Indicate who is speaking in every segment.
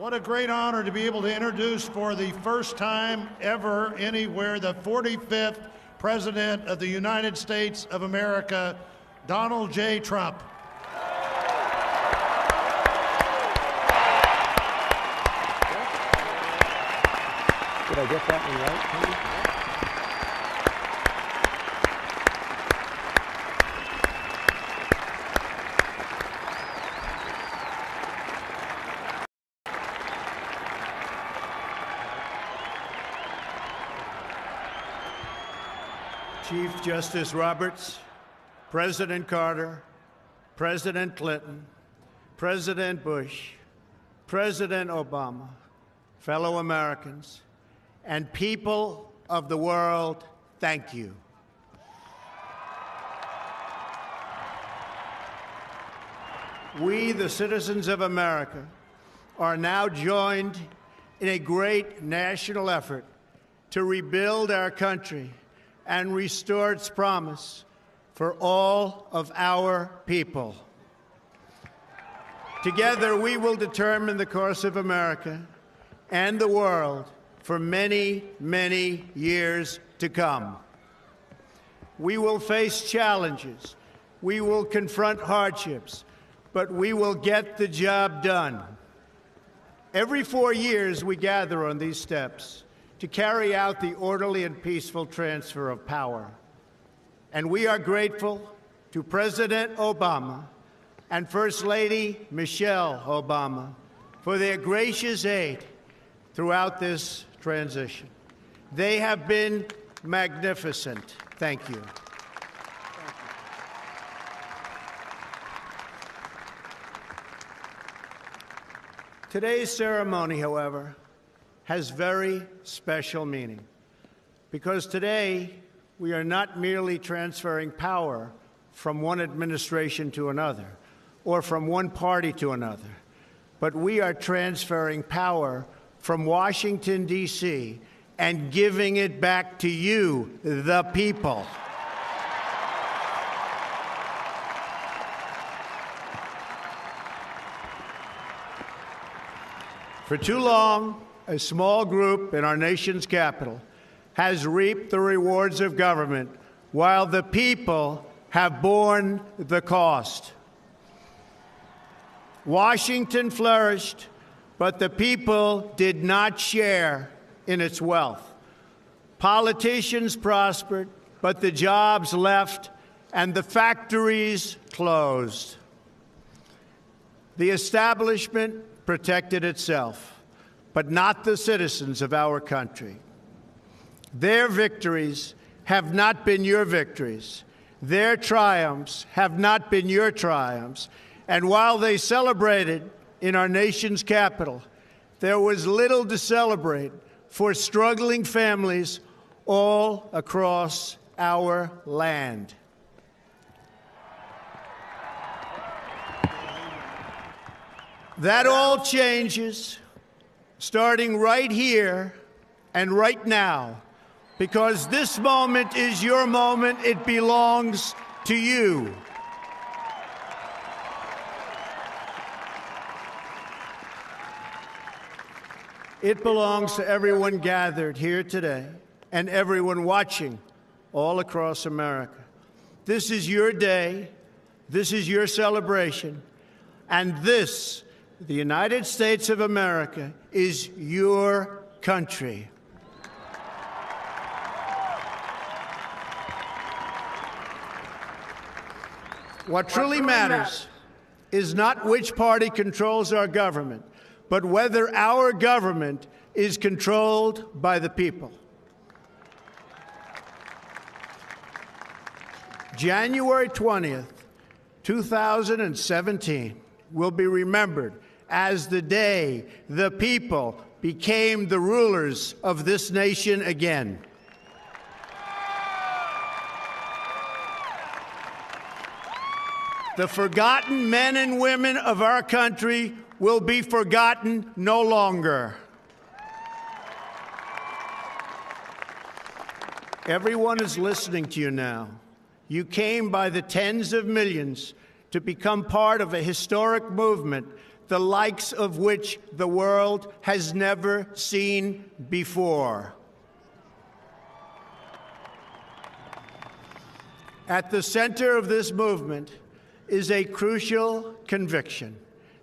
Speaker 1: What a great honor to be able to introduce for the first time ever anywhere the 45th President of the United States of America, Donald J. Trump.
Speaker 2: Did I get that one right, Tony?
Speaker 1: Chief Justice Roberts, President Carter, President Clinton, President Bush, President Obama, fellow Americans, and people of the world, thank you. We, the citizens of America, are now joined in a great national effort to rebuild our country and restore its promise for all of our people. Together, we will determine the course of America and the world for many, many years to come. We will face challenges. We will confront hardships, but we will get the job done. Every 4 years, we gather on these steps to carry out the orderly and peaceful transfer of power. And we are grateful to President Obama and First Lady Michelle Obama for their gracious aid throughout this transition. They have been magnificent. Thank you. Today's ceremony, however, has very special meaning, because today we are not merely transferring power from one administration to another or from one party to another, but we are transferring power from Washington, D.C., and giving it back to you, the people. For too long, a small group in our nation's capital has reaped the rewards of government while the people have borne the cost. Washington flourished, but the people did not share in its wealth. Politicians prospered, but the jobs left and the factories closed. The establishment protected itself, but not the citizens of our country. Their victories have not been your victories. Their triumphs have not been your triumphs. And while they celebrated in our nation's capital, there was little to celebrate for struggling families all across our land. That all changes starting right here and right now, because this moment is your moment. It belongs to you. It belongs to everyone gathered here today and everyone watching all across America. This is your day. This is your celebration. And this, the United States of America, is your country. What truly matters is not which party controls our government, but whether our government is controlled by the people. January 20th, 2017 will be remembered as the day the people became the rulers of this nation again. The forgotten men and women of our country will be forgotten no longer. Everyone is listening to you now. You came by the tens of millions to become part of a historic movement the likes of which the world has never seen before. At the center of this movement is a crucial conviction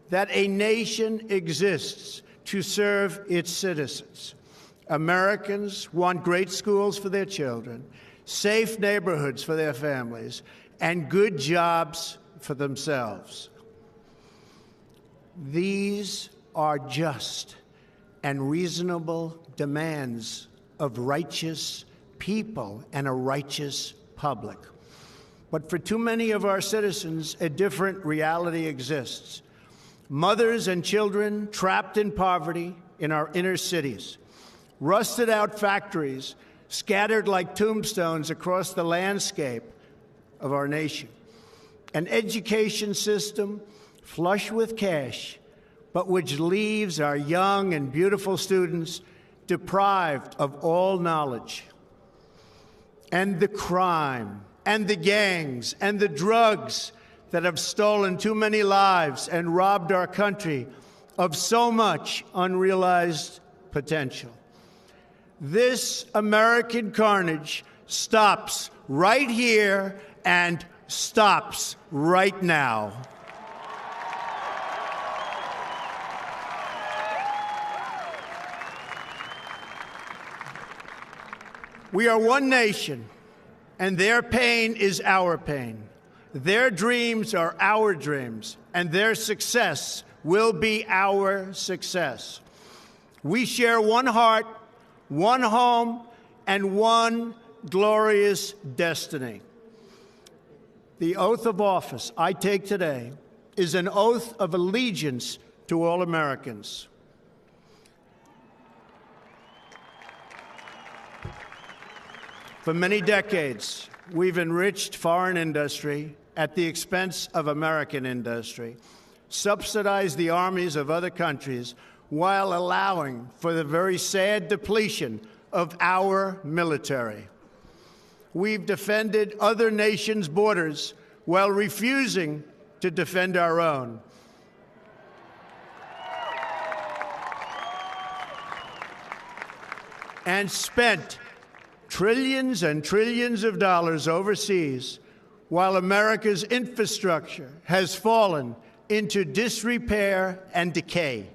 Speaker 1: that a nation exists to serve its citizens. Americans want great schools for their children, safe neighborhoods for their families, and good jobs for themselves. These are just and reasonable demands of righteous people and a righteous public. But for too many of our citizens, a different reality exists. Mothers and children trapped in poverty in our inner cities, rusted out factories scattered like tombstones across the landscape of our nation, an education system flush with cash, but which leaves our young and beautiful students deprived of all knowledge. And the crime, and the gangs, and the drugs that have stolen too many lives and robbed our country of so much unrealized potential. This American carnage stops right here and stops right now. We are one nation, and their pain is our pain. Their dreams are our dreams, and their success will be our success. We share one heart, one home, and one glorious destiny. The oath of office I take today is an oath of allegiance to all Americans. For many decades, we've enriched foreign industry at the expense of American industry, subsidized the armies of other countries while allowing for the very sad depletion of our military. We've defended other nations' borders while refusing to defend our own. And spent trillions and trillions of dollars overseas while America's infrastructure has fallen into disrepair and decay.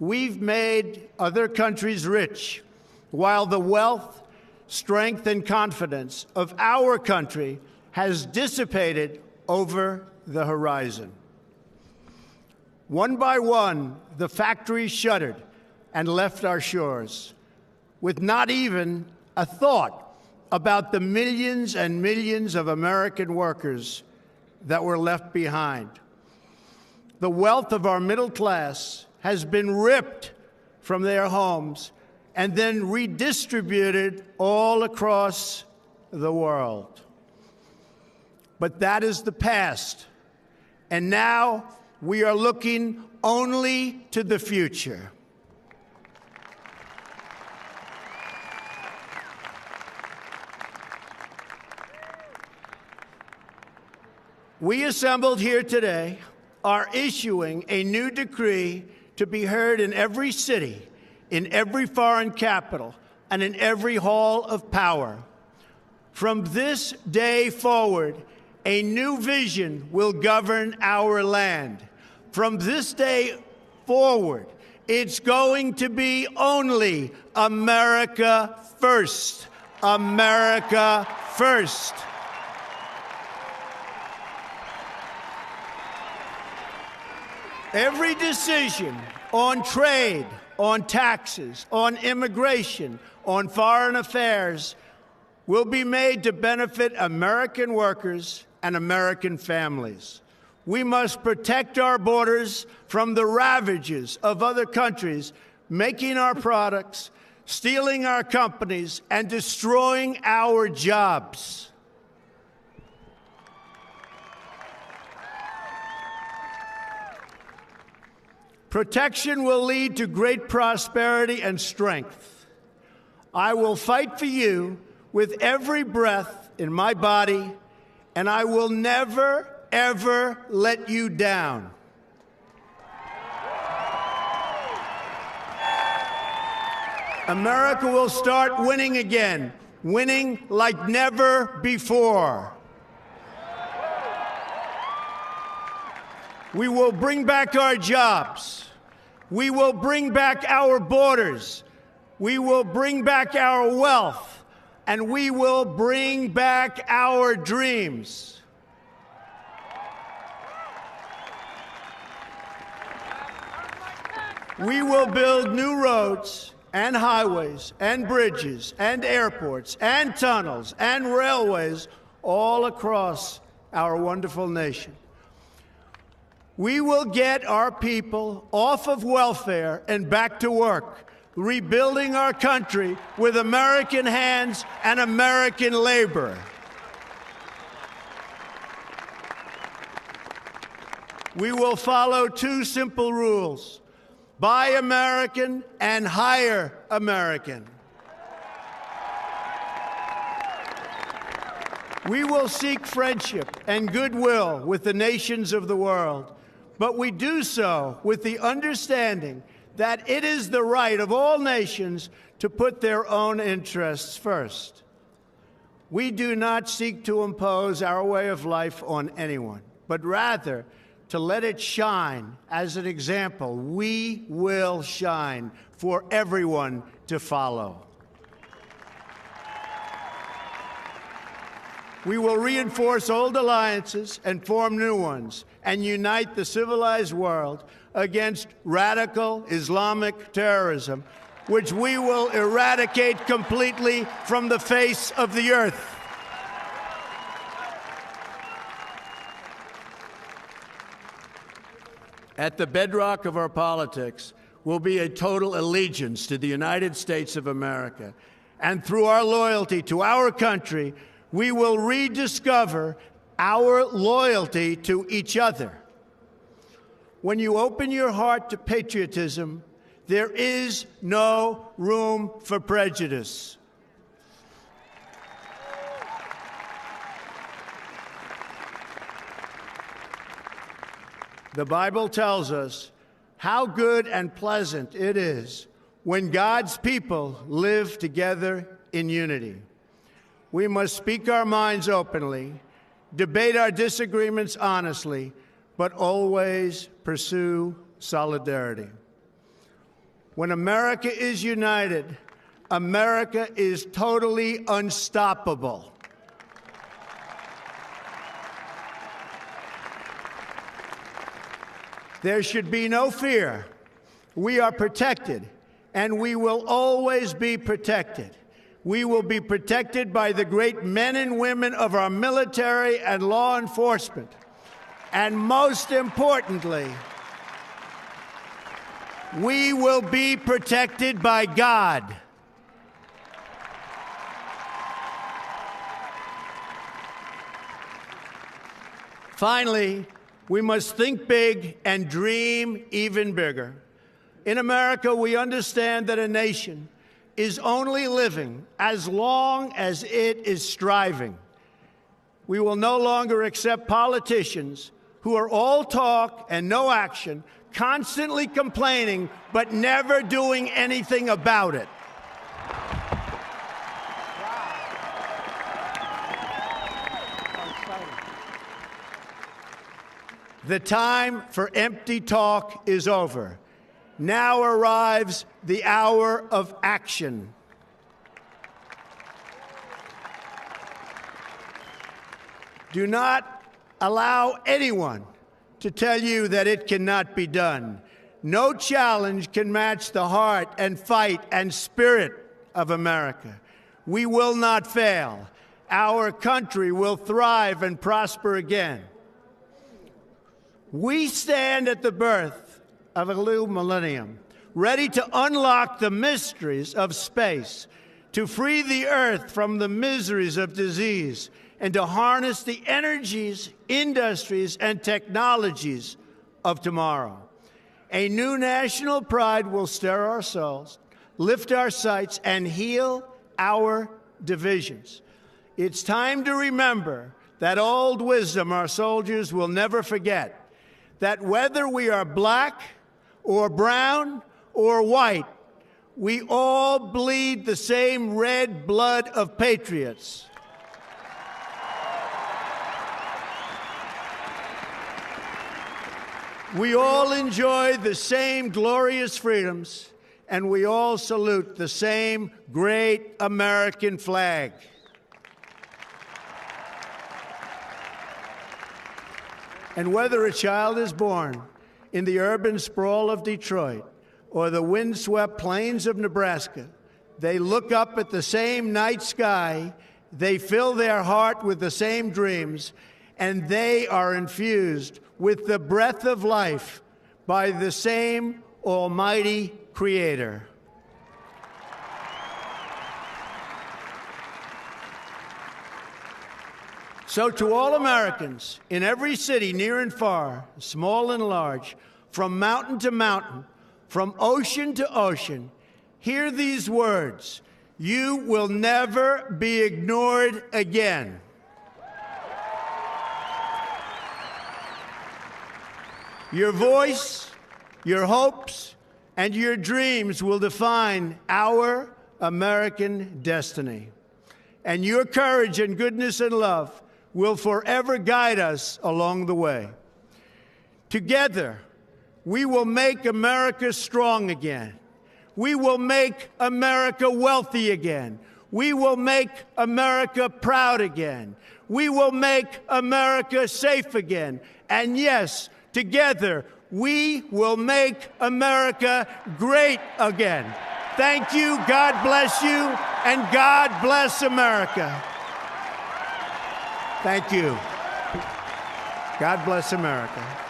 Speaker 1: We've made other countries rich while the wealth, strength, and confidence of our country has dissipated over the horizon. One by one, the factories shuttered and left our shores, with not even a thought about the millions and millions of American workers that were left behind. The wealth of our middle class has been ripped from their homes and then redistributed all across the world. But that is the past, and now we are looking only to the future. We assembled here today are issuing a new decree to be heard in every city, in every foreign capital, and in every hall of power. From this day forward, a new vision will govern our land. From this day forward, it's going to be only America first. America first. Every decision on trade, on taxes, on immigration, on foreign affairs will be made to benefit American workers and American families. We must protect our borders from the ravages of other countries making our products, stealing our companies, and destroying our jobs. Protection will lead to great prosperity and strength. I will fight for you with every breath in my body, and I will never, ever let you down. America will start winning again, winning like never before. We will bring back our jobs. We will bring back our borders. We will bring back our wealth. And we will bring back our dreams. We will build new roads and highways and bridges and airports and tunnels and railways all across our wonderful nation. We will get our people off of welfare and back to work, rebuilding our country with American hands and American labor. We will follow two simple rules: buy American and hire American. We will seek friendship and goodwill with the nations of the world, but we do so with the understanding that it is the right of all nations to put their own interests first. We do not seek to impose our way of life on anyone, but rather to let it shine as an example. We will shine for everyone to follow. We will reinforce old alliances and form new ones and unite the civilized world against radical Islamic terrorism, which we will eradicate completely from the face of the earth. At the bedrock of our politics will be a total allegiance to the United States of America. And through our loyalty to our country, we will rediscover our loyalty to each other. When you open your heart to patriotism, there is no room for prejudice. The Bible tells us how good and pleasant it is when God's people live together in unity. We must speak our minds openly, debate our disagreements honestly, but always pursue solidarity. When America is united, America is totally unstoppable. There should be no fear. We are protected, and we will always be protected. We will be protected by the great men and women of our military and law enforcement. And most importantly, we will be protected by God. Finally, we must think big and dream even bigger. In America, we understand that a nation is only living as long as it is striving. We will no longer accept politicians who are all talk and no action, constantly complaining but never doing anything about it. The time for empty talk is over. Now arrives the hour of action. Do not allow anyone to tell you that it cannot be done. No challenge can match the heart and fight and spirit of America. We will not fail. Our country will thrive and prosper again. We stand at the birth of a new millennium, ready to unlock the mysteries of space, to free the earth from the miseries of disease, and to harness the energies, industries, and technologies of tomorrow. A new national pride will stir our souls, lift our sights, and heal our divisions. It's time to remember that old wisdom our soldiers will never forget, that whether we are black or brown or white, We all bleed the same red blood of patriots. We all enjoy the same glorious freedoms, and we all salute the same great American flag. And whether a child is born in the urban sprawl of Detroit or the windswept plains of Nebraska, they look up at the same night sky, they fill their heart with the same dreams, and they are infused with the breath of life by the same almighty Creator. So to all Americans in every city, near and far, small and large, from mountain to mountain, from ocean to ocean, hear these words: you will never be ignored again. Your voice, your hopes, and your dreams will define our American destiny. And your courage and goodness and love will forever guide us along the way. Together, we will make America strong again. We will make America wealthy again. We will make America proud again. We will make America safe again. And yes, together, we will make America great again. Thank you, God bless you, and God bless America. Thank you. God bless America.